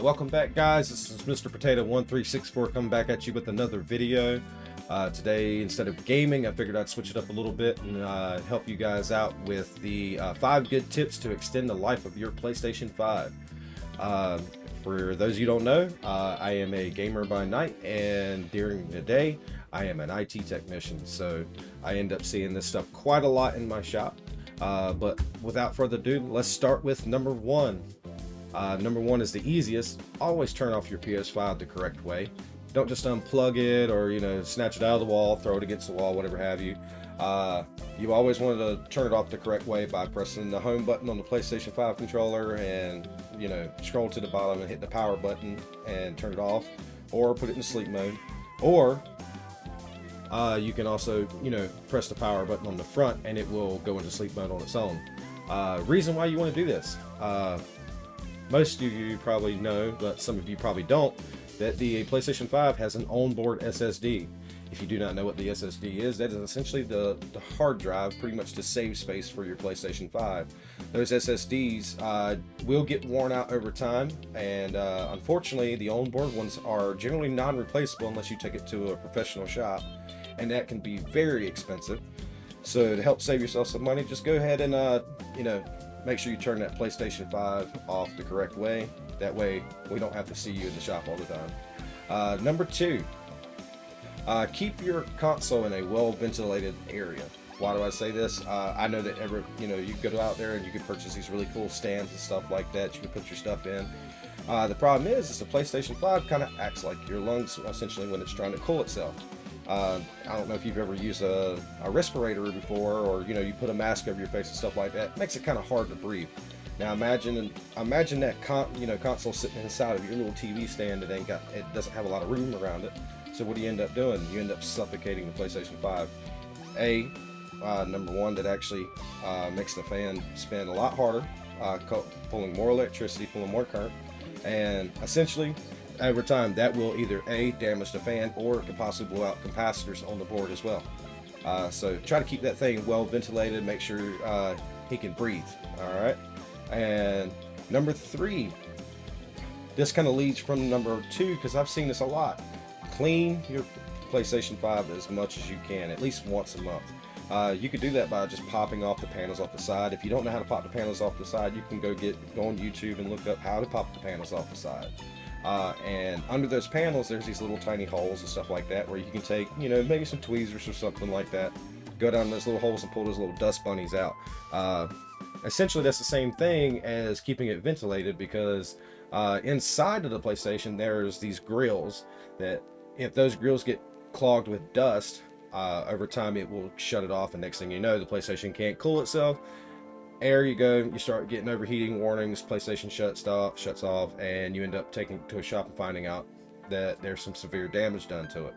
welcome back, guys. This is Mr. Potato 1364 coming back at you with another video. Today, instead of gaming, I figured I'd switch it up a little bit and help you guys out with the 5 good tips to extend the life of your PlayStation 5. For those you don't know, I am a gamer by night, and during the day, I am an IT technician. So I end up seeing this stuff quite a lot in my shop. But without further ado, let's start with number 1. Number 1 is the easiest. Always turn off your PS5 the correct way. Don't just unplug it or, snatch it out of the wall, throw it against the wall, whatever have you. You always want to turn it off the correct way by pressing the home button on the PlayStation 5 controller and, scroll to the bottom and hit the power button and turn it off, or put it in sleep mode. Or you can also, press the power button on the front and it will go into sleep mode on its own. Reason why you want to do this. Most of you probably know, but some of you probably don't, that the PlayStation 5 has an onboard SSD. If you do not know what the SSD is, that is essentially the hard drive, pretty much to save space for your PlayStation 5. Those SSDs will get worn out over time, and unfortunately the onboard ones are generally non-replaceable unless you take it to a professional shop, and that can be very expensive. So to help save yourself some money, just go ahead and make sure you turn that PlayStation 5 off the correct way. That way we don't have to see you in the shop all the time. Number 2, keep your console in a well-ventilated area. Why do I say this? I know that you go out there and you can purchase these really cool stands and stuff like that. You can put your stuff in. The problem is the PlayStation 5 kind of acts like your lungs essentially when it's trying to cool itself. I don't know if you've ever used a respirator before, or you put a mask over your face and stuff like that. It makes it kind of hard to breathe. Now imagine that console sitting inside of your little TV stand that it doesn't have a lot of room around it. So what do you end up doing? You end up suffocating the PlayStation 5. Number 1, that actually makes the fan spin a lot harder, pulling more electricity, pulling more current, and essentially over time that will either damage the fan, or it could possibly blow out capacitors on the board as well. So try to keep that thing well ventilated, make sure he can breathe. Alright, and number 3, this kind of leads from number 2 because I've seen this a lot. Clean your PlayStation 5 as much as you can, at least once a month. You could do that by just popping off the panels off the side. If you don't know how to pop the panels off the side, you can go on YouTube and look up how to pop the panels off the side. And under those panels, there's these little tiny holes and stuff like that where you can take, maybe some tweezers or something like that, go down those little holes and pull those little dust bunnies out. Essentially, that's the same thing as keeping it ventilated, because inside of the PlayStation, there's these grills that, if those grills get clogged with dust, over time it will shut it off, and next thing you know, the PlayStation can't cool itself. There you go, you start getting overheating warnings, PlayStation shuts off, and you end up taking it to a shop and finding out that there's some severe damage done to it.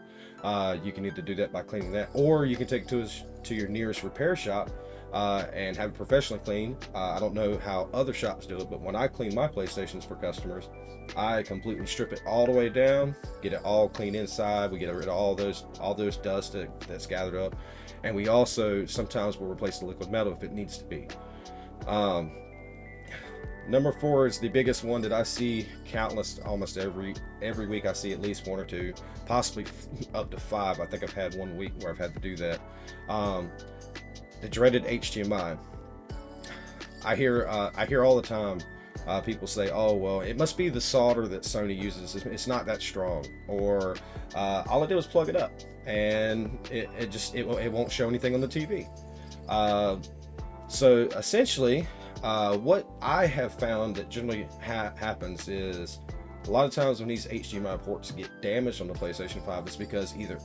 You can either do that by cleaning that, or you can take it to your nearest repair shop and have it professionally cleaned. I don't know how other shops do it, but when I clean my PlayStations for customers, I completely strip it all the way down, get it all clean inside. We get rid of all those dust that's gathered up, and we also sometimes will replace the liquid metal if it needs to be. Number 4 is the biggest one that I see countless, almost every week. I see at least 1 or 2, possibly up to 5. I think I've had 1 week where I've had to do that. The dreaded HDMI. I hear all the time people say, "Oh, well, it must be the solder that Sony uses. It's not that strong," or all I do is plug it up and it won't show anything on the TV. So essentially, what I have found that generally happens is, a lot of times when these HDMI ports get damaged on the PlayStation 5, it's because either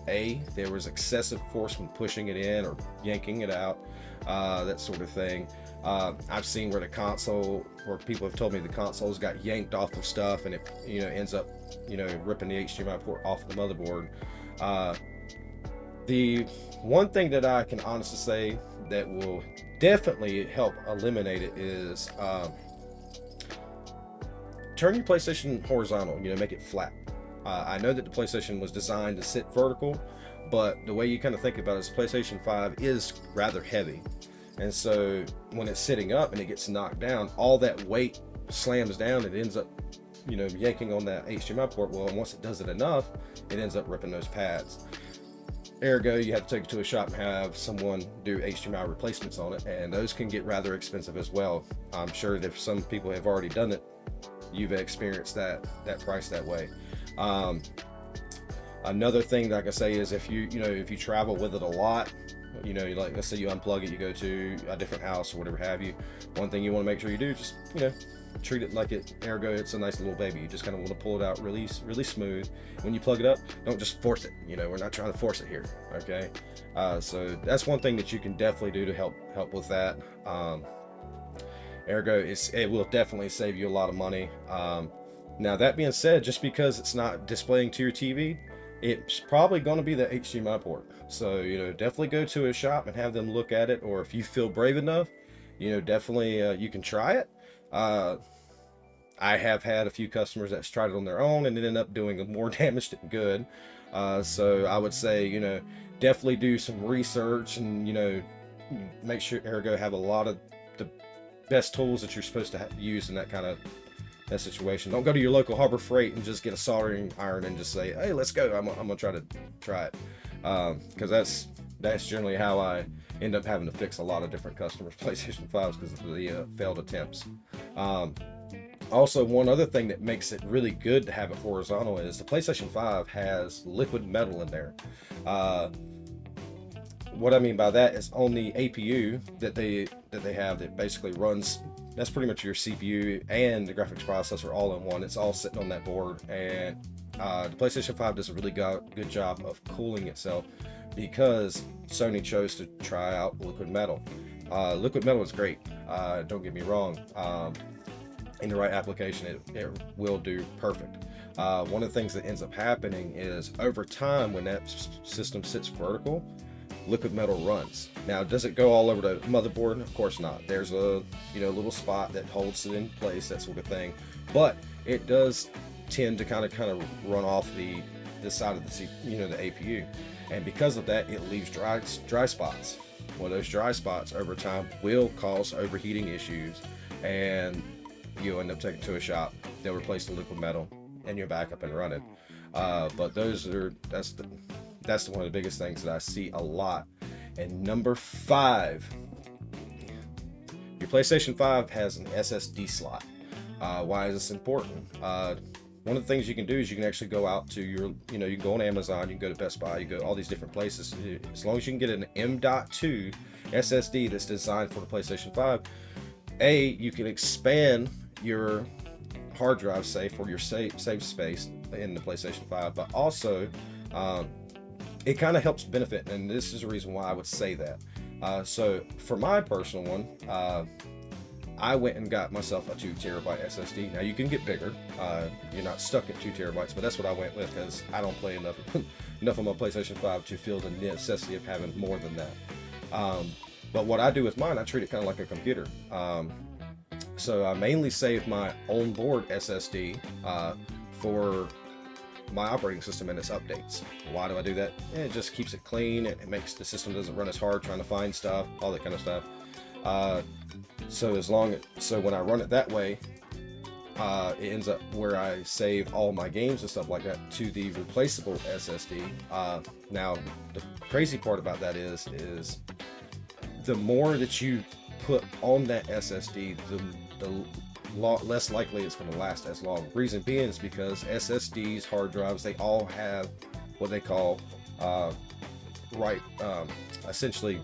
there was excessive force when pushing it in or yanking it out, that sort of thing. I've seen where people have told me the consoles got yanked off of stuff, and it ends up ripping the HDMI port off the motherboard. The one thing that I can honestly say that will definitely help eliminate it is turn your PlayStation horizontal, make it flat. I know that the PlayStation was designed to sit vertical, but the way you kind of think about it is PlayStation 5 is rather heavy. And so when it's sitting up and it gets knocked down, all that weight slams down and ends up yanking on that HDMI port. Well, and once it does it enough, it ends up ripping those pads. Ergo, you have to take it to a shop and have someone do HDMI replacements on it, and those can get rather expensive as well. I'm sure that if some people have already done it, you've experienced that price that way. Another thing that I can say is if you travel with it a lot, like let's say you unplug it, you go to a different house or whatever have you, one thing you want to make sure you do, just treat it like ergo it's a nice little baby. You just kind of want to pull it out really smooth. When you plug it up, don't just force it. We're not trying to force it here, okay? So that's one thing that you can definitely do to help with that. Ergo, it will definitely save you a lot of money. Now that being said, just because it's not displaying to your TV, it's probably going to be the HDMI port. So definitely go to a shop and have them look at it, or if you feel brave enough, definitely you can try it. I have had a few customers that's tried it on their own and ended up doing more damage than good. So I would say, definitely do some research and, make sure Ergo have a lot of the best tools that you're supposed to use in that situation. Don't go to your local Harbor Freight and just get a soldering iron and just say, hey, let's go. I'm gonna try it. Because that's generally how I end up having to fix a lot of different customers' PlayStation 5s because of the failed attempts. Also, one other thing that makes it really good to have it horizontal is the PlayStation 5 has liquid metal in there. What I mean by that is on the APU that they have that basically runs, that's pretty much your CPU and the graphics processor all in one. It's all sitting on that board, and the PlayStation 5 does a really good job of cooling itself because Sony chose to try out liquid metal. Liquid metal is great. Don't get me wrong. In the right application, it will do perfect. One of the things that ends up happening is over time, when that system sits vertical, liquid metal runs. Now, does it go all over the motherboard? Of course not. There's a little spot that holds it in place, that sort of thing. But it does tend to kind of run off the side of the the APU, and because of that, it leaves dry spots. Well, those dry spots over time will cause overheating issues, and you'll end up taking it to a shop. They'll replace the liquid metal, and you're back up and running. But that's one of the biggest things that I see a lot. And number 5, your PlayStation 5 has an SSD slot. Why is this important? One of the things you can do is you can actually go out to you can go on Amazon, you can go to Best Buy, you go all these different places. As long as you can get an M.2 SSD that's designed for the PlayStation 5, you can expand your hard drive, say, for your save space in the PlayStation 5, but also it kind of helps benefit, and this is the reason why I would say that. So for my personal one, I went and got myself a 2 terabyte SSD. Now you can get bigger. You're not stuck at 2 terabytes, but that's what I went with because I don't play enough on my PlayStation 5 to feel the necessity of having more than that. But what I do with mine, I treat it kind of like a computer. So I mainly save my onboard SSD for my operating system and its updates. Why do I do that? It just keeps it clean. It makes the system doesn't run as hard trying to find stuff, all that kind of stuff. So when I run it that way, it ends up where I save all my games and stuff like that to the replaceable SSD. Now, the crazy part about that is the more that you put on that SSD, the less likely it's going to last as long. Reason being is because SSDs, hard drives, they all have what they call essentially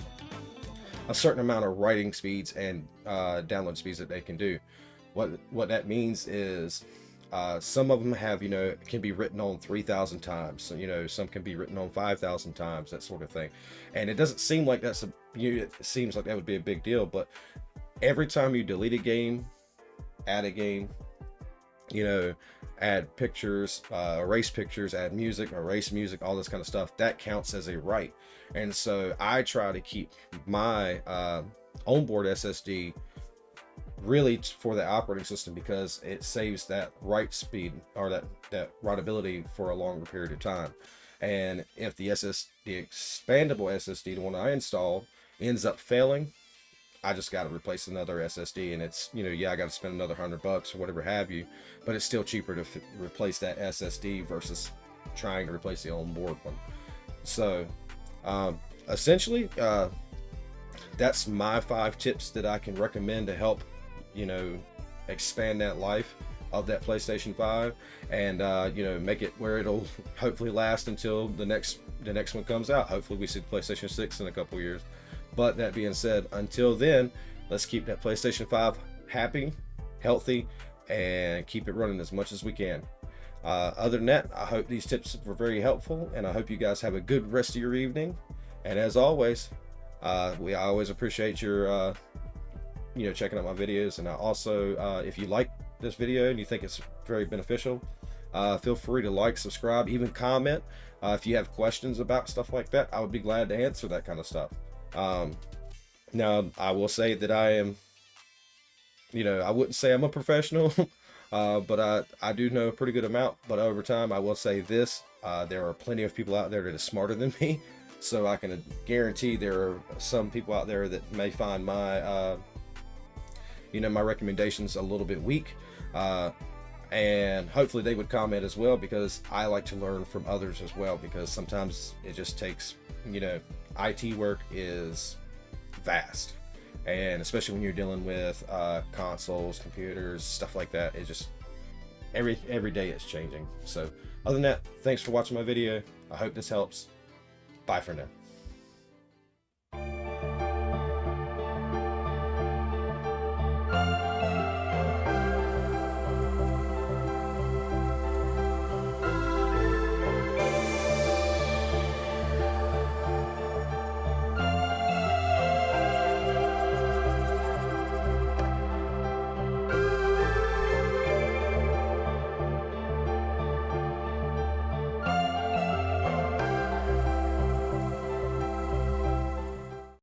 a certain amount of writing speeds and download speeds that they can do. What that means is some of them have can be written on 3,000 times. So, some can be written on 5,000 times, that sort of thing. And it doesn't seem like it seems like that would be a big deal, but every time you delete a game, add a game, add pictures, erase pictures, add music, erase music, all this kind of stuff, that counts as a write. And so I try to keep my onboard SSD really for the operating system because it saves that write speed or that writability for a longer period of time. And if the expandable SSD, the one I installed, ends up failing, I just got to replace another SSD, and it's, you know, yeah, I got to spend another $100 or whatever have you, but it's still cheaper to replace that SSD versus trying to replace the onboard one. So essentially, that's my 5 tips that I can recommend to help, you know, expand that life of that PlayStation 5, and you know, make it where it'll hopefully last until the next one comes out. Hopefully we see the PlayStation 6 in a couple years. But that being said, until then, let's keep that PlayStation 5 happy, healthy, and keep it running as much as we can. Other than that, I hope these tips were very helpful, and I hope you guys have a good rest of your evening. And as always, I always appreciate your you know, checking out my videos. And I also, if you like this video and you think it's very beneficial, feel free to like, subscribe, even comment. If you have questions about stuff like that, I would be glad to answer that kind of stuff. Now, I will say that I am, you know, I wouldn't say I'm a professional, but I do know a pretty good amount. But over time, I will say this, there are plenty of people out there that are smarter than me. So I can guarantee there are some people out there that may find my, you know, my recommendations a little bit weak. And hopefully they would comment as well, because I like to learn from others as well, because sometimes it just takes, you know, IT work is vast, and especially when you're dealing with consoles, computers, stuff like that, it just every day it's changing. So other than that, thanks for watching my video. I hope this helps. Bye for now.